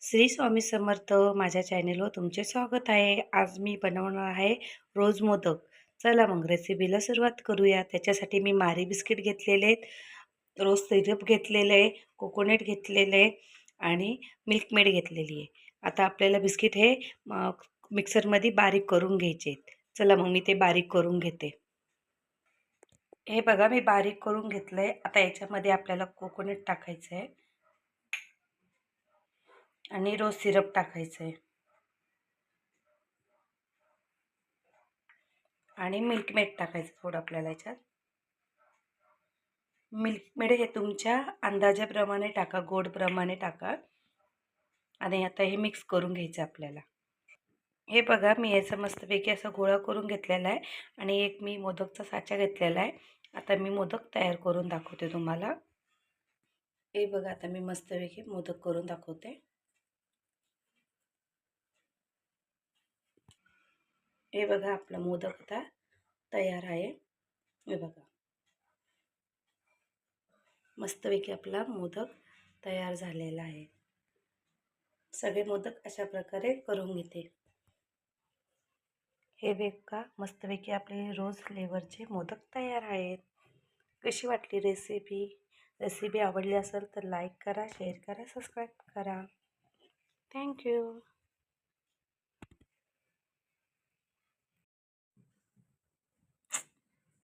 श्री स्वामी समर्थ. माझ्या चॅनेलवर तुमचे स्वागत आहे. आज मी बनवणार आहे रोज मोदक. चला मग रेसिपीला सुरुवात करूया. त्याच्यासाठी मी मारी बिस्किट घेतलेले आहेत, रोज सिरप घेतलेलं आहे, कोकोनट घेतलेलं आहे आणि मिल्क मेड घेतलेली आहे. आता आपल्याला बिस्किट हे मिक्सरमध्ये बारीक करून घ्यायचे आहेत. चला मग मी ते बारीक करून घेते. हे बघा मी बारीक करून घेतलं आहे. आता याच्यामध्ये आपल्याला कोकोनट टाकायचं आहे आणि रोज सिरप टाकायचं आहे आणि मिल्क मेड टाकायचं थोडं आपल्याला याच्यात. मिल्क मेड हे तुमच्या अंदाजाप्रमाणे टाका, गोडप्रमाणे टाका. आणि आता हे मिक्स करून घ्यायचं आपल्याला. हे बघा मी याचा मस्तपैकी असा गोळा करून घेतलेला आहे आणि एक मी मोदकचा साचा घेतलेला आहे. आता मी मोदक तयार करून दाखवते तुम्हाला. हे बघा आता मी मस्तपैकी मोदक करून दाखवते. हे बघा आपला मोदक आता तयार आहे. हे बघा मस्तपैकी आपला मोदक तयार झालेला आहे. सगळे मोदक अशा प्रकारे करून घेते. हे बघा मस्तपैकी आपले रोज फ्लेवरचे मोदक तयार आहेत. कशी वाटली रेसिपी? रेसिपी आवडली असेल तर लाईक करा, शेअर करा, सबस्क्राईब करा. थँक्यू.